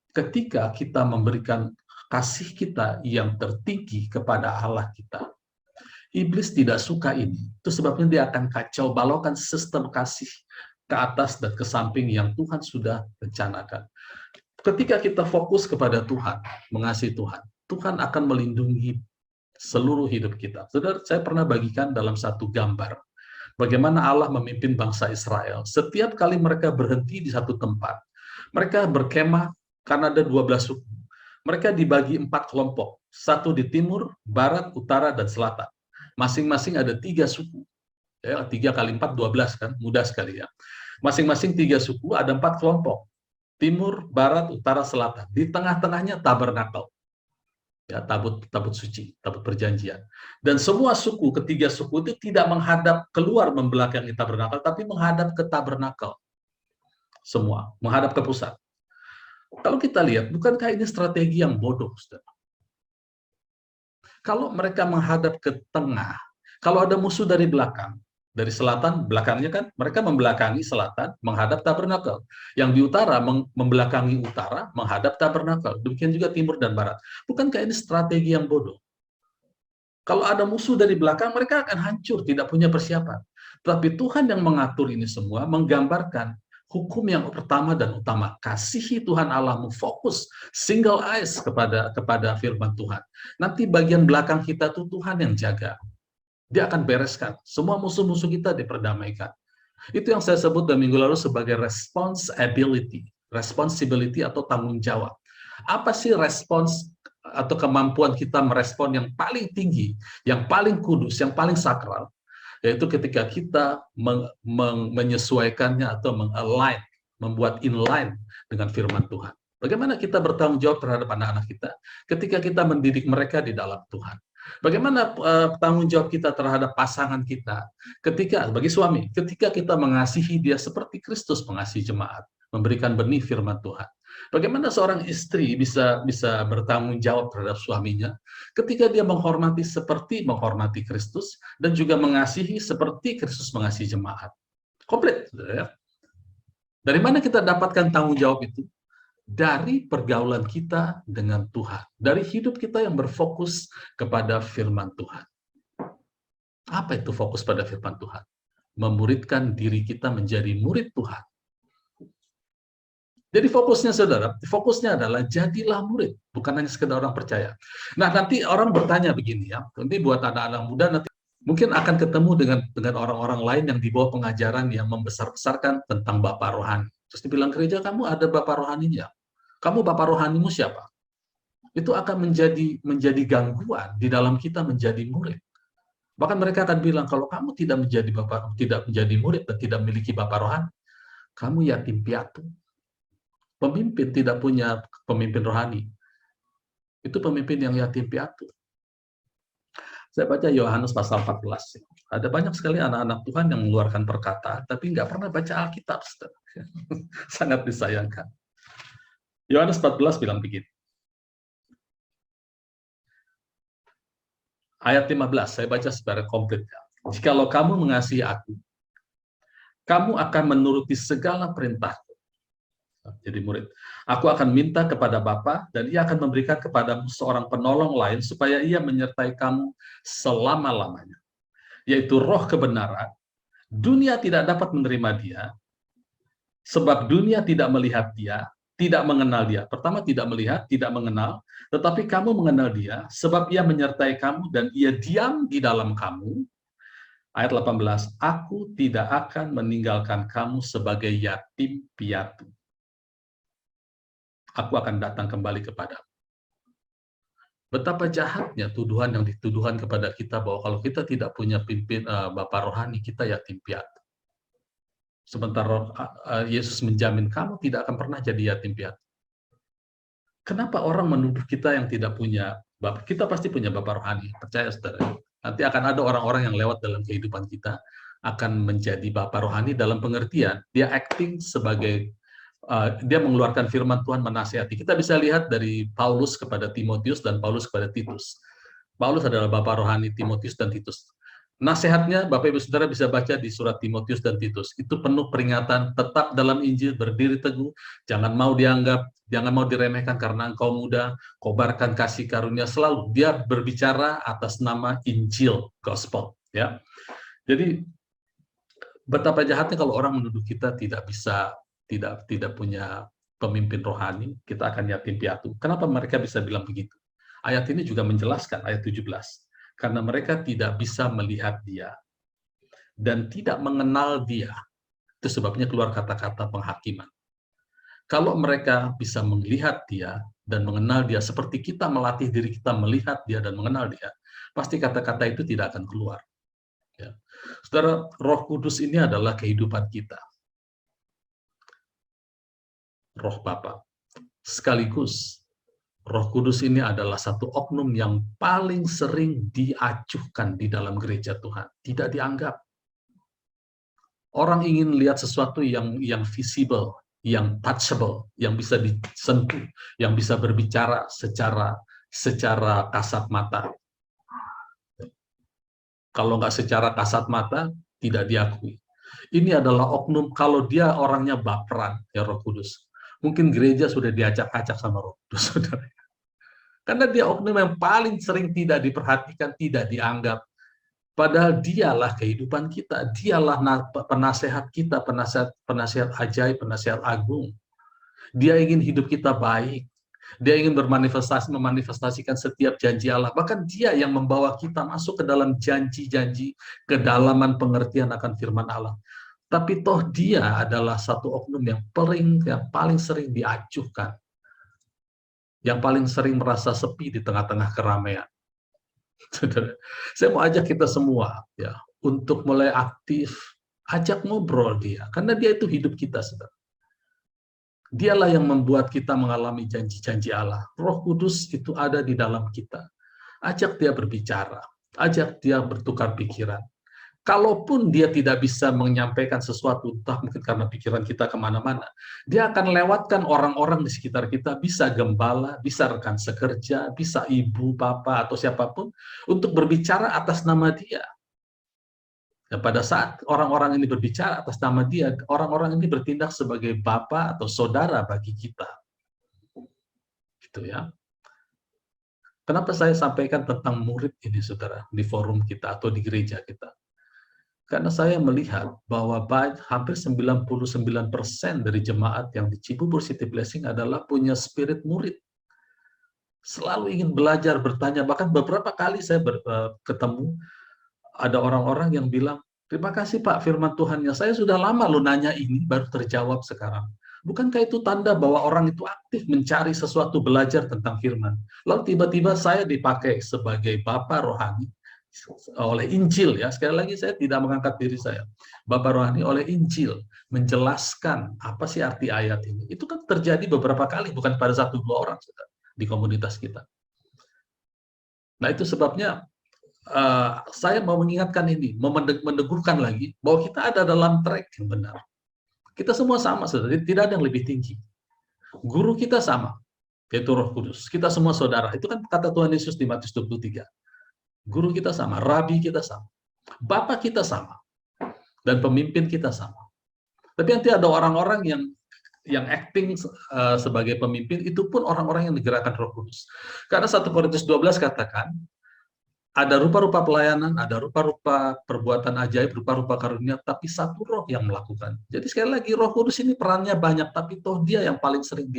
ketika kita memberikan kasih kita yang tertinggi kepada Allah kita. Iblis tidak suka ini. Itu sebabnya dia akan kacau balaukan sistem kasih ke atas dan ke samping yang Tuhan sudah rencanakan. Ketika kita fokus kepada Tuhan, mengasihi Tuhan, Tuhan akan melindungi seluruh hidup kita. Saudara, saya pernah bagikan dalam satu gambar bagaimana Allah memimpin bangsa Israel. Setiap kali mereka berhenti di satu tempat, mereka berkemah karena ada 12 suku. Mereka dibagi 4 kelompok, satu di timur, barat, utara, dan selatan. Masing-masing ada 3 suku. Ya, 3 kali 4, 12 kan, mudah sekali ya. Masing-masing 3 suku, ada 4 kelompok. Timur, barat, utara, selatan. Di tengah-tengahnya tabernakel. Ya, tabut suci, tabut perjanjian. Dan semua suku, ketiga suku itu tidak menghadap keluar membelakangi tabernakel, tapi menghadap ke tabernakel. Semua, menghadap ke pusat. Kalau kita lihat, bukankah ini strategi yang bodoh, saudara? Kalau mereka menghadap ke tengah, kalau ada musuh dari belakang, dari selatan, belakangnya kan mereka membelakangi selatan, menghadap tabernakel. Yang di utara membelakangi utara, menghadap tabernakel. Demikian juga timur dan barat. Bukankah ini strategi yang bodoh? Kalau ada musuh dari belakang, mereka akan hancur, tidak punya persiapan. Tapi Tuhan yang mengatur ini semua, menggambarkan hukum yang pertama dan utama. Kasihi Tuhan Allahmu, fokus, single eyes kepada firman Tuhan. Nanti bagian belakang kita tuh Tuhan yang jaga. Dia akan bereskan. Semua musuh-musuh kita diperdamaikan. Itu yang saya sebut dalam minggu lalu sebagai responsibility atau tanggung jawab. Apa sih respons atau kemampuan kita merespon yang paling tinggi, yang paling kudus, yang paling sakral? Yaitu ketika kita menyesuaikannya atau mengalign, membuat inline dengan firman Tuhan. Bagaimana kita bertanggung jawab terhadap anak-anak kita ketika kita mendidik mereka di dalam Tuhan? Bagaimana tanggung jawab kita terhadap pasangan kita bagi suami, ketika kita mengasihi dia seperti Kristus mengasihi jemaat, memberikan benih firman Tuhan. Bagaimana seorang istri bisa bertanggung jawab terhadap suaminya ketika dia menghormati seperti menghormati Kristus dan juga mengasihi seperti Kristus mengasihi jemaat. Komplit, ya. Dari mana kita dapatkan tanggung jawab itu? Dari pergaulan kita dengan Tuhan, dari hidup kita yang berfokus kepada firman Tuhan. Apa itu fokus pada firman Tuhan? Memuridkan diri kita menjadi murid Tuhan. Jadi fokusnya, saudara, fokusnya adalah jadilah murid, bukan hanya sekedar orang percaya. Nah, nanti orang bertanya begini ya, nanti buat anak-anak muda nanti mungkin akan ketemu dengan orang-orang lain yang di bawah pengajaran yang membesar-besarkan tentang bapak rohani. Terus dibilang gereja, kamu ada bapak rohaninya? Kamu bapak rohanimu siapa? Itu akan menjadi gangguan di dalam kita menjadi murid. Bahkan mereka akan bilang, kalau kamu tidak menjadi murid dan tidak memiliki bapak rohani, kamu yatim piatu. Pemimpin tidak punya pemimpin rohani. Itu pemimpin yang yatim piatu. Saya baca Yohanes pasal 14. Ada banyak sekali anak-anak Tuhan yang mengeluarkan perkataan, tapi nggak pernah baca Alkitab. Sangat disayangkan. Yohanes 14 bilang begini. Ayat 15, saya baca secara komplit. Jikalau kamu mengasihi aku, kamu akan menuruti segala perintahku. Jadi murid. Aku akan minta kepada Bapa dan ia akan memberikan kepadamu seorang penolong lain supaya ia menyertai kamu selama-lamanya. Yaitu roh kebenaran. Dunia tidak dapat menerima dia, sebab dunia tidak melihat dia, tidak mengenal dia. Pertama, tidak melihat, tidak mengenal, tetapi kamu mengenal dia, sebab ia menyertai kamu dan ia diam di dalam kamu. Ayat 18, aku tidak akan meninggalkan kamu sebagai yatim piatu. Aku akan datang kembali kepadamu. Betapa jahatnya tuduhan yang dituduhkan kepada kita bahwa kalau kita tidak punya Bapa rohani, kita yatim piatu. Sementara Yesus menjamin kamu tidak akan pernah jadi yatim piatu. Kenapa orang menuduh kita yang tidak punya Bapak? Kita pasti punya Bapak rohani, percaya saudara. Nanti akan ada orang-orang yang lewat dalam kehidupan kita akan menjadi Bapak rohani dalam pengertian dia acting sebagai dia mengeluarkan firman Tuhan menasihati. Kita bisa lihat dari Paulus kepada Timotius dan Paulus kepada Titus. Paulus adalah Bapak rohani Timotius dan Titus. Nasihatnya, Bapak Ibu Saudara bisa baca di surat Timotius dan Titus. Itu penuh peringatan, tetap dalam Injil, berdiri teguh, jangan mau dianggap, jangan mau diremehkan karena engkau muda, kobarkan kasih karunia selalu. Dia berbicara atas nama Injil, Gospel. Ya. Jadi, betapa jahatnya kalau orang menuduh kita tidak bisa, tidak punya pemimpin rohani, kita akan yatim piatu. Kenapa mereka bisa bilang begitu? Ayat ini juga menjelaskan, ayat 17. Karena mereka tidak bisa melihat dia dan tidak mengenal dia. Itu sebabnya keluar kata-kata penghakiman. Kalau mereka bisa melihat dia dan mengenal dia seperti kita melatih diri kita melihat dia dan mengenal dia, pasti kata-kata itu tidak akan keluar. Ya. Saudara, Roh Kudus ini adalah kehidupan kita. Roh Bapa. Sekaligus, Roh Kudus ini adalah satu oknum yang paling sering diacuhkan di dalam gereja Tuhan. Tidak dianggap. Orang ingin lihat sesuatu yang visible, yang touchable, yang bisa disentuh, yang bisa berbicara secara kasat mata. Kalau nggak secara kasat mata, tidak diakui. Ini adalah oknum, kalau dia orangnya baperan, ya Roh Kudus. Mungkin gereja sudah diacak-acak sama Roh Kudus, saudara. Karena dia oknum yang paling sering tidak diperhatikan, tidak dianggap. Padahal dialah kehidupan kita, dialah penasehat kita, penasihat ajaib, penasihat agung. Dia ingin hidup kita baik. Dia ingin memanifestasikan setiap janji Allah. Bahkan dia yang membawa kita masuk ke dalam janji-janji, kedalaman pengertian akan firman Allah. Tapi toh dia adalah satu oknum yang paling sering diacuhkan. Yang paling sering merasa sepi di tengah-tengah keramaian. Saya mau ajak kita semua ya untuk mulai aktif, ajak ngobrol dia, karena dia itu hidup kita, saudara. Dialah yang membuat kita mengalami janji-janji Allah. Roh Kudus itu ada di dalam kita. Ajak dia berbicara, ajak dia bertukar pikiran. Kalaupun dia tidak bisa menyampaikan sesuatu, entah mungkin karena pikiran kita kemana-mana, dia akan lewatkan orang-orang di sekitar kita, bisa gembala, bisa rekan sekerja, bisa ibu, bapak, atau siapapun, untuk berbicara atas nama dia. Dan pada saat orang-orang ini berbicara atas nama dia, orang-orang ini bertindak sebagai bapak atau saudara bagi kita. Gitu ya. Kenapa saya sampaikan tentang murid ini, saudara, di forum kita atau di gereja kita? Karena saya melihat bahwa hampir 99% dari jemaat yang di Cibubur City Blessing adalah punya spirit murid. Selalu ingin belajar, bertanya. Bahkan beberapa kali saya ketemu, ada orang-orang yang bilang, terima kasih Pak firman Tuhannya, saya sudah lama lo nanya ini, baru terjawab sekarang. Bukankah itu tanda bahwa orang itu aktif mencari sesuatu, belajar tentang firman. Lalu tiba-tiba saya dipakai sebagai Bapak rohani, oleh Injil, ya sekali lagi saya tidak mengangkat diri saya, Bapak rohani oleh Injil menjelaskan apa sih arti ayat ini. Itu kan terjadi beberapa kali, bukan pada 1-2 orang sudah di komunitas kita. Nah itu sebabnya saya mau mengingatkan ini, mau menegurkan lagi bahwa kita ada dalam track yang benar. Kita semua sama, saudara, tidak ada yang lebih tinggi. Guru kita sama, yaitu Roh Kudus. Kita semua saudara. Itu kan kata Tuhan Yesus di Matius 23. Guru kita sama, rabi kita sama, bapak kita sama, dan pemimpin kita sama. Tapi nanti ada orang-orang yang acting sebagai pemimpin itu pun orang-orang yang digerakkan Roh Kudus. Karena 1 Korintus 12 katakan, ada rupa-rupa pelayanan, ada rupa-rupa perbuatan ajaib, rupa-rupa karunia, tapi satu roh yang melakukan. Jadi sekali lagi, Roh Kudus ini perannya banyak, tapi toh dia yang paling sering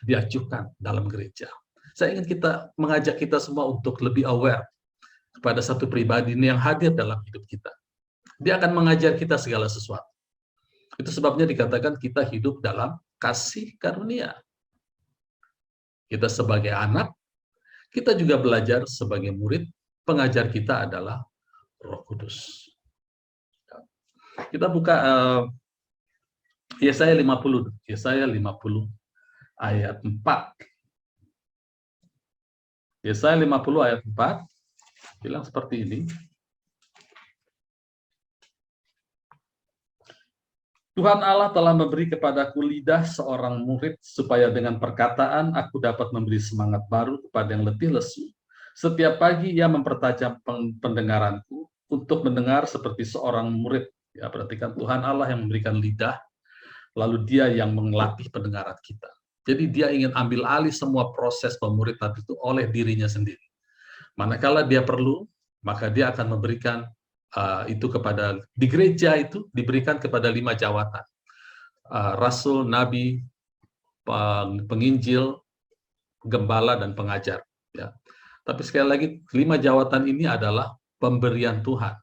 diajukan dalam gereja. Saya ingin mengajak kita semua untuk lebih aware kepada satu pribadi ini yang hadir dalam hidup kita. Dia akan mengajar kita segala sesuatu. Itu sebabnya dikatakan kita hidup dalam kasih karunia. Kita sebagai anak, kita juga belajar sebagai murid, pengajar kita adalah Roh Kudus. Kita buka Yesaya 50, Yesaya 50 ayat 4. Yesaya 50 ayat 4 bilang seperti ini. Tuhan Allah telah memberi kepadaku lidah seorang murid, supaya dengan perkataan aku dapat memberi semangat baru kepada yang letih lesu. Setiap pagi ia mempertajam pendengaranku untuk mendengar seperti seorang murid. Ya, perhatikan, Tuhan Allah yang memberikan lidah, lalu dia yang melatih pendengaran kita. Jadi dia ingin ambil alih semua proses pemuridan itu oleh dirinya sendiri. Manakala dia perlu, maka dia akan memberikan itu kepada, di gereja itu diberikan kepada 5 jawatan. Rasul, nabi, penginjil, gembala, dan pengajar. Ya. Tapi sekali lagi, 5 jawatan ini adalah pemberian Tuhan.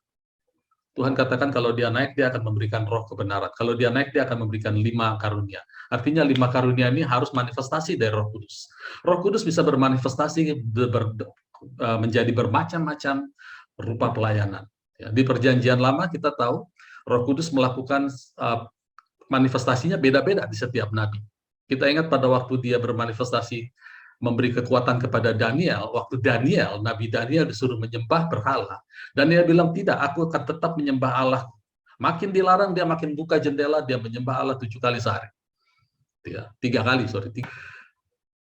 Tuhan katakan kalau dia naik, dia akan memberikan roh kebenaran. Kalau dia naik, dia akan memberikan 5 karunia. Artinya 5 karunia ini harus manifestasi dari Roh Kudus. Roh Kudus bisa bermanifestasi menjadi bermacam-macam rupa pelayanan. Ya, di Perjanjian Lama kita tahu Roh Kudus melakukan manifestasinya beda-beda di setiap nabi. Kita ingat pada waktu dia bermanifestasi memberi kekuatan kepada Daniel, waktu Nabi Daniel disuruh menyembah berhala, Daniel bilang, tidak, aku akan tetap menyembah Allah. Makin dilarang, dia makin buka jendela, dia menyembah Allah 7 kali sehari. 3 kali, sorry.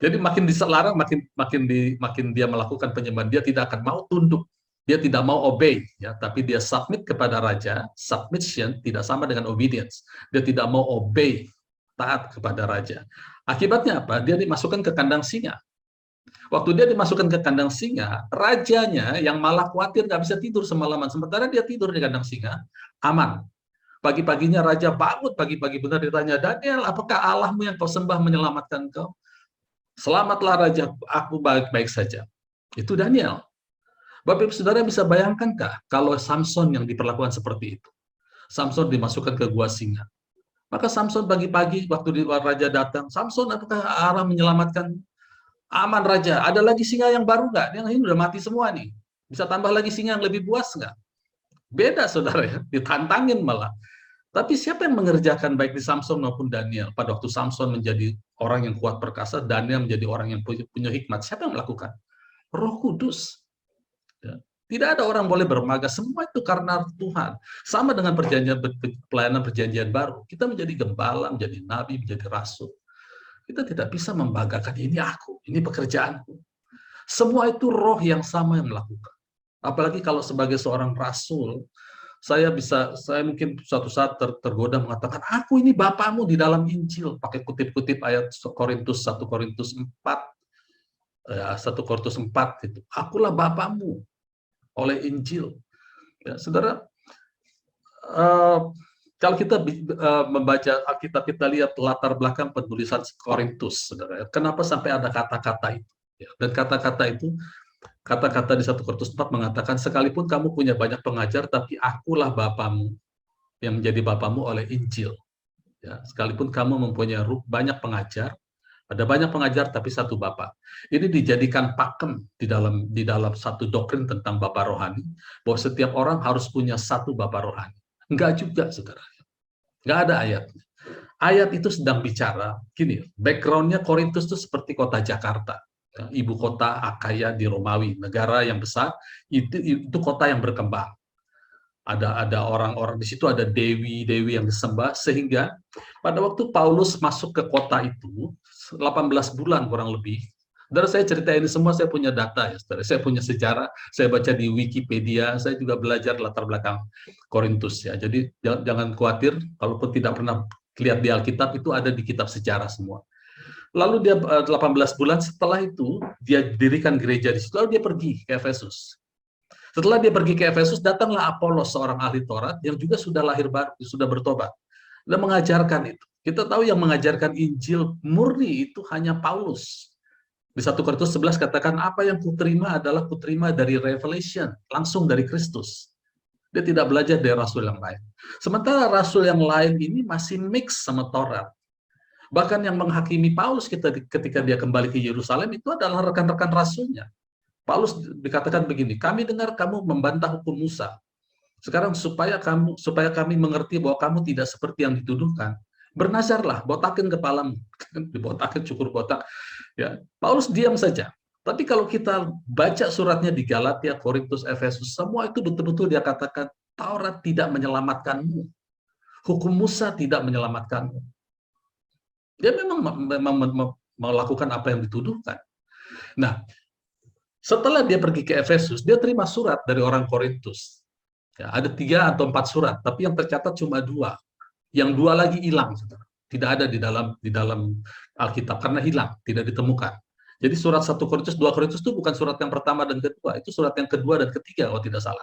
Jadi makin dilarang, makin dia melakukan penyembahan, dia tidak akan mau tunduk. Dia tidak mau obey, ya, tapi dia submit kepada raja. Submission tidak sama dengan obedience. Dia tidak mau obey, taat kepada raja. Akibatnya apa? Dia dimasukkan ke kandang singa. Waktu dia dimasukkan ke kandang singa, rajanya yang malah khawatir nggak bisa tidur semalaman. Sementara dia tidur di kandang singa, aman. Pagi-paginya raja bangun, pagi-pagi benar ditanya, Daniel, apakah Allahmu yang kau sembah menyelamatkan kau? Selamatlah raja, aku baik-baik saja. Itu Daniel. Bapak Ibu Saudara bisa bayangkankah kalau Samson yang diperlakukan seperti itu? Samson dimasukkan ke gua singa. Maka Samson pagi-pagi waktu raja datang, Samson, apakah Allah menyelamatkan? Aman raja, ada lagi singa yang baru nggak? Yang ini udah mati semua nih. Bisa tambah lagi singa yang lebih buas nggak? Beda saudara ya, ditantangin malah. Tapi siapa yang mengerjakan baik di Samson maupun Daniel? Pada waktu Samson menjadi orang yang kuat perkasa, Daniel menjadi orang yang punya hikmat. Siapa yang melakukan? Roh Kudus. Ya. Tidak ada orang boleh bermagas, semua itu karena Tuhan. Sama dengan pelayanan perjanjian baru. Kita menjadi gembala, menjadi nabi, menjadi rasul. Kita tidak bisa membanggakan ini aku, ini pekerjaanku. Semua itu roh yang sama yang melakukan. Apalagi kalau sebagai seorang rasul, saya mungkin suatu saat tergoda mengatakan, aku ini Bapamu di dalam Injil, pakai kutip-kutip ayat 1 Korintus 4, 1 Korintus 4 itu. Akulah Bapamu oleh Injil. Ya, saudara, kalau kita membaca Alkitab, kita lihat latar belakang penulisan Korintus, saudara. Kenapa sampai ada kata-kata itu? Ya, dan kata-kata itu, kata-kata di 1 Korintus 4 mengatakan, sekalipun kamu punya banyak pengajar, tapi akulah Bapamu yang menjadi Bapamu oleh Injil. Ya, sekalipun kamu mempunyai banyak pengajar, ada banyak pengajar tapi satu Bapa. Ini dijadikan pakem di dalam satu doktrin tentang Bapa rohani, bahwa setiap orang harus punya satu Bapa rohani. Enggak juga, saudara. Enggak ada ayatnya. Ayat itu sedang bicara, gini, background-nya Korintus itu seperti kota Jakarta, ibu kota Akaya di Romawi, negara yang besar, itu kota yang berkembang. Ada orang-orang di situ, ada dewi-dewi yang disembah, sehingga pada waktu Paulus masuk ke kota itu, 18 bulan kurang lebih. Saudara, saya cerita ini semua, saya punya data ya, saudara. Saya punya sejarah, saya baca di Wikipedia, saya juga belajar latar belakang Korintus ya. Jadi jangan khawatir, kalaupun tidak pernah Lihat di Alkitab itu ada di kitab sejarah semua. Lalu dia 18 bulan setelah itu dia dirikan gereja di situ, lalu dia pergi ke Efesus. Setelah dia pergi ke Efesus, datanglah Apolos, seorang ahli Taurat yang juga sudah lahir baru, sudah bertobat dan mengajarkan itu. Kita tahu yang mengajarkan Injil murni itu hanya Paulus. Di 1 Korintus 11 katakan, apa yang kuterima adalah kuterima dari revelation, langsung dari Kristus. Dia tidak belajar dari rasul yang lain. Sementara rasul yang lain ini masih mix sama Taurat. Bahkan yang menghakimi Paulus ketika dia kembali ke Yerusalem itu adalah rekan-rekan rasulnya. Paulus dikatakan begini, kami dengar kamu membantah hukum Musa. Sekarang supaya kami mengerti bahwa kamu tidak seperti yang dituduhkan, bernazarlah, botakin kepalamu. Dibotakin, cukur botak. Ya, Paulus diam saja. Tapi kalau kita baca suratnya di Galatia, Korintus, Efesus, semua itu betul-betul dia katakan, Taurat tidak menyelamatkanmu. Hukum Musa tidak menyelamatkanmu. Dia memang melakukan apa yang dituduhkan. Nah, setelah dia pergi ke Efesus, dia terima surat dari orang Korintus. Ya, ada 3 atau 4 surat, tapi yang tercatat cuma 2. Yang 2 lagi hilang, saudara. Tidak ada di dalam Alkitab karena hilang, tidak ditemukan. Jadi surat 1 Korintus, 2 Korintus itu bukan surat yang pertama dan kedua, itu surat yang kedua dan ketiga kalau tidak salah.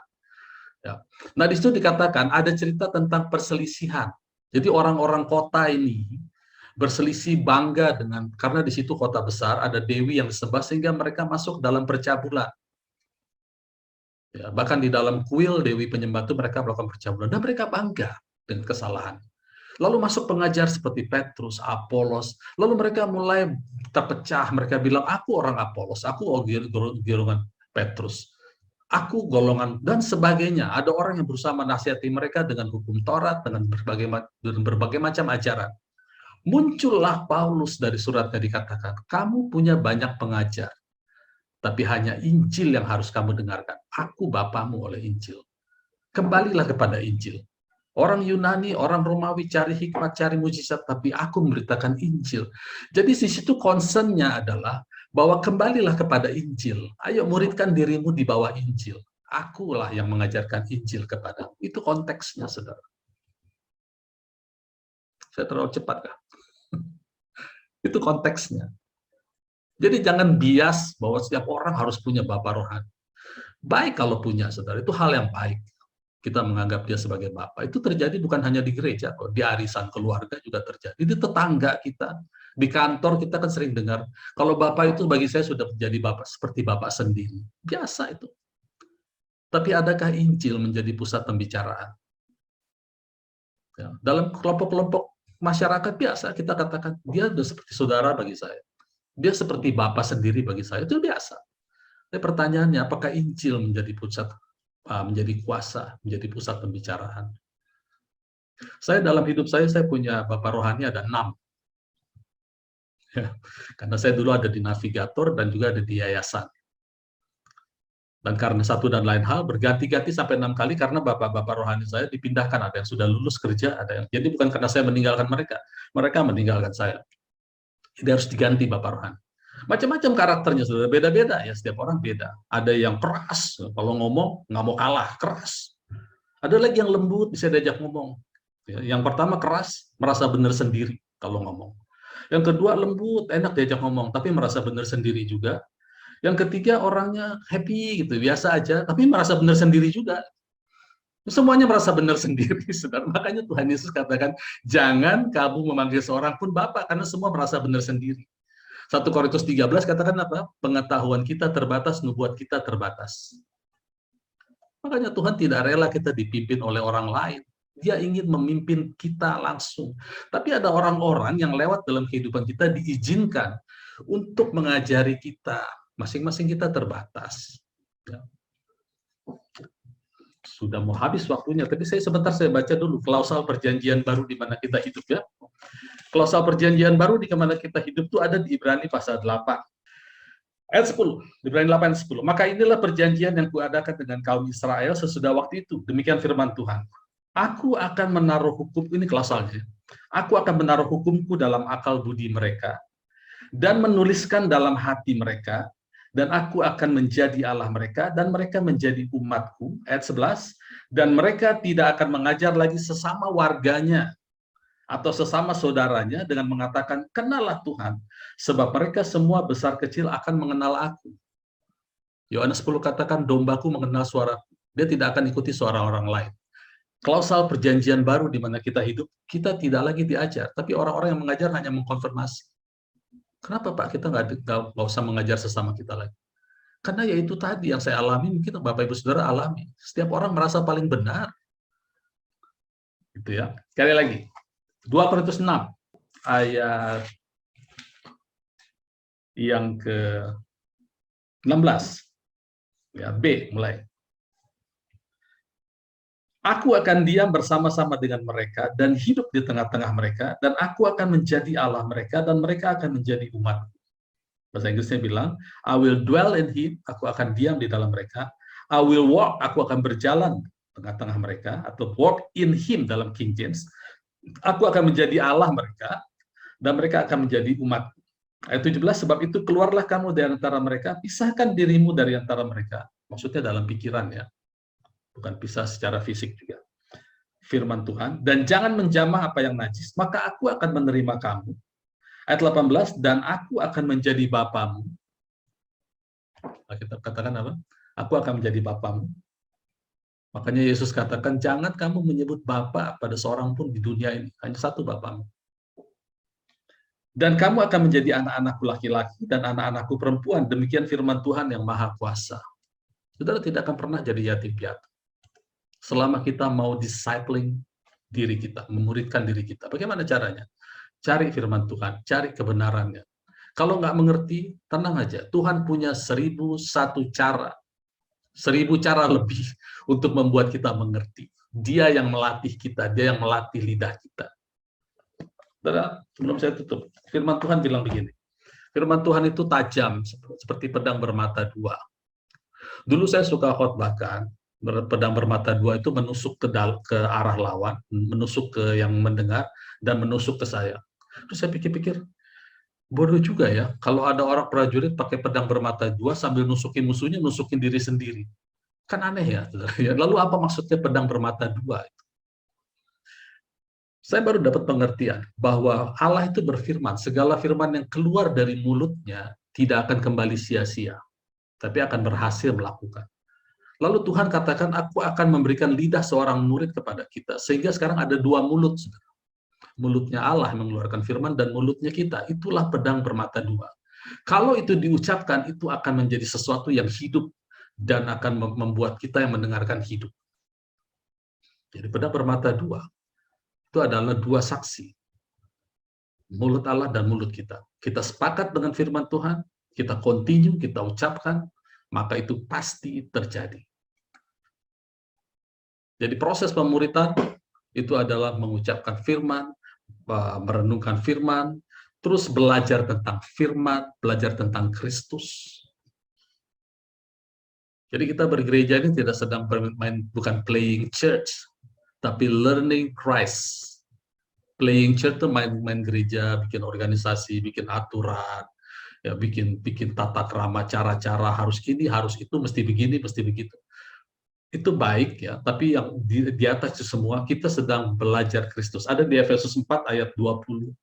Ya. Nah, di situ dikatakan ada cerita tentang perselisihan. Jadi orang-orang kota ini berselisih bangga karena di situ kota besar, ada dewi yang disembah sehingga mereka masuk dalam percabulan. Ya, bahkan di dalam kuil dewi penyembah itu mereka melakukan percabulan dan mereka bangga dengan kesalahan. Lalu masuk pengajar seperti Petrus, Apolos, lalu mereka mulai terpecah, mereka bilang, aku orang Apolos, aku golongan Petrus, aku golongan, dan sebagainya. Ada orang yang berusaha menasihati mereka dengan hukum Taurat, dengan berbagai macam ajaran. Muncullah Paulus dari suratnya dikatakan, kamu punya banyak pengajar, tapi hanya Injil yang harus kamu dengarkan. Aku Bapamu oleh Injil. Kembalilah kepada Injil. Orang Yunani, orang Romawi cari hikmat, cari mujizat, tapi aku memberitakan Injil. Jadi di situ concern-nya adalah bahwa kembalilah kepada Injil. Ayo muridkan dirimu di bawah Injil. Akulah yang mengajarkan Injil kepadamu. Itu konteksnya, saudara. Saya terlalu cepat, kah? Itu konteksnya. Jadi jangan bias bahwa setiap orang harus punya bapak rohani. Baik kalau punya, saudara, itu hal yang baik. Kita menganggap dia sebagai bapak. Itu terjadi bukan hanya di gereja, kok. Di arisan keluarga juga terjadi. Di tetangga kita, di kantor kita kan sering dengar, kalau bapak itu bagi saya sudah menjadi bapak seperti bapak sendiri. Biasa itu. Tapi adakah Injil menjadi pusat pembicaraan? Ya, dalam kelompok-kelompok masyarakat biasa kita katakan, dia sudah seperti saudara bagi saya. Dia seperti bapak sendiri bagi saya, itu biasa. Tapi pertanyaannya, apakah Injil menjadi menjadi kuasa, menjadi pusat pembicaraan? Saya dalam hidup saya punya bapak rohani ada 6. Ya, karena saya dulu ada di navigator dan juga ada di yayasan. Dan karena satu dan lain hal berganti-ganti sampai 6 kali karena bapak-bapak rohani saya dipindahkan, ada yang sudah lulus kerja, ada yang jadi bukan karena saya meninggalkan mereka, mereka meninggalkan saya. Jadi harus diganti bapak rohani. Macam-macam karakternya, saudara, beda-beda ya, setiap orang beda. Ada yang keras, kalau ngomong nggak mau kalah, keras. Ada lagi yang lembut, bisa diajak ngomong. Yang pertama keras, merasa benar sendiri kalau ngomong. Yang kedua lembut, enak diajak ngomong, tapi merasa benar sendiri juga. Yang ketiga orangnya happy gitu, biasa aja, tapi merasa benar sendiri juga. Semuanya merasa benar sendiri, saudara. Makanya Tuhan Yesus katakan, jangan kamu memanggil seorang pun Bapak, karena semua merasa benar sendiri. 1 Korintus 13 katakan apa? Pengetahuan kita terbatas, nubuat kita terbatas. Makanya Tuhan tidak rela kita dipimpin oleh orang lain. Dia ingin memimpin kita langsung. Tapi ada orang-orang yang lewat dalam kehidupan kita diizinkan untuk mengajari kita. Masing-masing kita terbatas. Ya. Sudah mau habis waktunya, tapi saya baca dulu klausal perjanjian baru di mana kita hidup, ya. Klausal perjanjian baru di mana kita hidup itu ada di Ibrani pasal 8. Ayat 10, Ibrani 8 ayat 10. Maka inilah perjanjian yang kuadakan dengan kaum Israel sesudah waktu itu. Demikian firman Tuhan. Aku akan menaruh hukum, ini klausalnya. Aku akan menaruh hukumku dalam akal budi mereka dan menuliskan dalam hati mereka, dan aku akan menjadi Allah mereka, dan mereka menjadi umatku. Ayat 11, dan mereka tidak akan mengajar lagi sesama warganya atau sesama saudaranya dengan mengatakan, kenallah Tuhan, sebab mereka semua besar kecil akan mengenal aku. Yohanes 10 katakan, dombaku mengenal suaraku. Dia tidak akan ikuti suara orang lain. Klausal perjanjian baru di mana kita hidup, kita tidak lagi diajar, tapi orang-orang yang mengajar hanya mengkonfirmasi. Kenapa Pak kita nggak usah mengajar sesama kita lagi? Karena ya itu tadi yang saya alami, mungkin Bapak Ibu Saudara alami. Setiap orang merasa paling benar. Gitu ya. Sekali lagi, 2 Korintus 6 ayat yang ke-16. Ya, B mulai. Aku akan diam bersama-sama dengan mereka dan hidup di tengah-tengah mereka, dan aku akan menjadi Allah mereka dan mereka akan menjadi umat. Bahasa Inggrisnya bilang, I will dwell in him, aku akan diam di dalam mereka. I will walk, aku akan berjalan tengah-tengah mereka, atau walk in him dalam King James. Aku akan menjadi Allah mereka, dan mereka akan menjadi umat. Ayat 17, sebab itu keluarlah kamu dari antara mereka, pisahkan dirimu dari antara mereka. Maksudnya dalam pikiran ya, bukan pisah secara fisik juga. Firman Tuhan, dan jangan menjamah apa yang najis, maka aku akan menerima kamu. Ayat 18, dan aku akan menjadi bapamu. Kita katakan apa? Aku akan menjadi bapamu. Makanya Yesus katakan, jangan kamu menyebut Bapa pada seorang pun di dunia ini. Hanya satu Bapamu. Dan kamu akan menjadi anak-anakku laki-laki dan anak-anakku perempuan. Demikian firman Tuhan yang Maha Kuasa. Saudara tidak akan pernah jadi yatim piatu. Selama kita mau discipling diri kita, memuridkan diri kita. Bagaimana caranya? Cari firman Tuhan, cari kebenarannya. Kalau nggak mengerti, tenang aja. Tuhan punya 1001 cara. 1000 cara lebih untuk membuat kita mengerti. Dia yang melatih kita, dia yang melatih lidah kita. Saudara, sebelum saya tutup, firman Tuhan bilang begini. Firman Tuhan itu tajam, seperti pedang bermata dua. Dulu saya suka khotbahkan, pedang bermata dua itu menusuk ke arah lawan, menusuk ke yang mendengar, dan menusuk ke saya. Terus saya pikir-pikir, bodoh juga ya, kalau ada orang prajurit pakai pedang bermata dua sambil nusukin musuhnya, nusukin diri sendiri. Kan aneh ya. Lalu apa maksudnya pedang bermata dua? Saya baru dapat pengertian bahwa Allah itu berfirman, segala firman yang keluar dari mulutnya tidak akan kembali sia-sia, tapi akan berhasil melakukan. Lalu Tuhan katakan, aku akan memberikan lidah seorang murid kepada kita, sehingga sekarang ada 2 mulut. Mulutnya Allah mengeluarkan firman dan mulutnya kita. Itulah pedang bermata dua. Kalau itu diucapkan, itu akan menjadi sesuatu yang hidup dan akan membuat kita yang mendengarkan hidup. Jadi pedang bermata dua itu adalah 2 saksi. Mulut Allah dan mulut kita. Kita sepakat dengan firman Tuhan, kita continue, kita ucapkan, maka itu pasti terjadi. Jadi proses pemuridan itu adalah mengucapkan firman, merenungkan firman, terus belajar tentang firman, belajar tentang Kristus. Jadi kita bergereja ini tidak sedang bermain, bukan playing church, tapi learning Christ. Playing church itu main gereja, bikin organisasi, bikin aturan, ya bikin tata krama, cara-cara harus gini, harus itu, mesti begini, mesti begitu. Itu baik ya, tapi yang di atas itu semua kita sedang belajar Kristus. Ada di Efesus 4 ayat 20.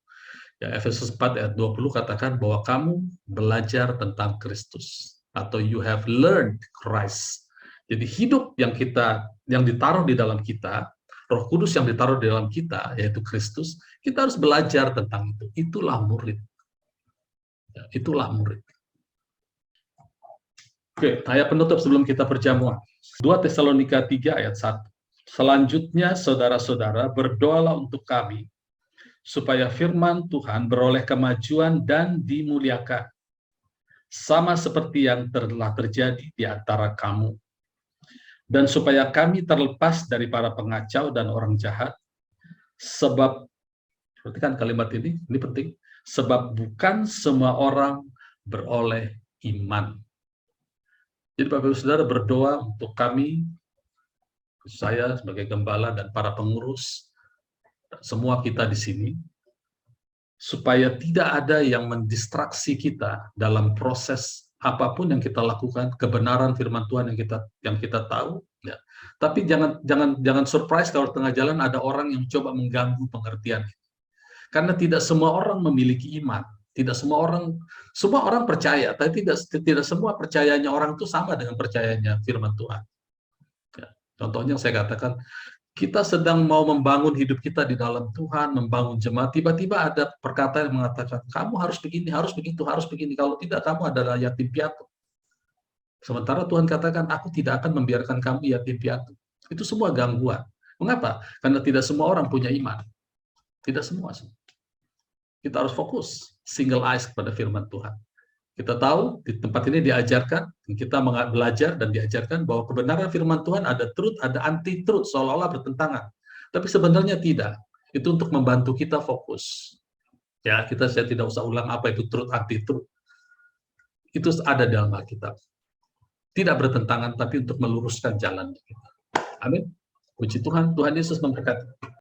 Ya, Efesus 4 ayat 20 katakan bahwa kamu belajar tentang Kristus, atau you have learned Christ. Jadi hidup yang ditaruh di dalam kita, Roh Kudus yang ditaruh di dalam kita, yaitu Kristus, kita harus belajar tentang itu. Itulah murid. Ya, itulah murid. Oke, ayat penutup sebelum kita berjamuan. 2 Tesalonika 3 ayat 1. Selanjutnya, saudara-saudara, berdoalah untuk kami, supaya firman Tuhan beroleh kemajuan dan dimuliakan, sama seperti yang telah terjadi di antara kamu. Dan supaya kami terlepas dari para pengacau dan orang jahat, sebab, perhatikan kalimat ini penting, sebab bukan semua orang beroleh iman. Jadi Bapak Ibu Saudara berdoa untuk kami, saya sebagai gembala dan para pengurus, semua kita di sini, supaya tidak ada yang mendistraksi kita dalam proses apapun yang kita lakukan, kebenaran firman Tuhan yang kita tahu, ya. Tapi jangan surprise kalau tengah jalan ada orang yang coba mengganggu pengertian. Karena tidak semua orang memiliki iman. Tidak semua orang percaya, tapi tidak semua percayanya orang itu sama dengan percayanya firman Tuhan. Ya. Contohnya saya katakan, kita sedang mau membangun hidup kita di dalam Tuhan, membangun jemaat, tiba-tiba ada perkataan yang mengatakan, kamu harus begini, harus begitu, harus begini, kalau tidak kamu adalah yatim piatu. Sementara Tuhan katakan, aku tidak akan membiarkan kamu yatim piatu. Itu semua gangguan. Mengapa? Karena tidak semua orang punya iman. Tidak semua. Kita harus fokus, single eyes kepada firman Tuhan. Kita tahu di tempat ini diajarkan, kita belajar dan diajarkan bahwa kebenaran firman Tuhan ada truth, ada anti-truth, seolah-olah bertentangan. Tapi sebenarnya tidak. Itu untuk membantu kita fokus. Ya, saya tidak usah ulang apa itu truth, anti-truth. Itu ada dalam Alkitab. Tidak bertentangan, tapi untuk meluruskan jalan kita. Amin. Puji Tuhan, Tuhan Yesus memberkati.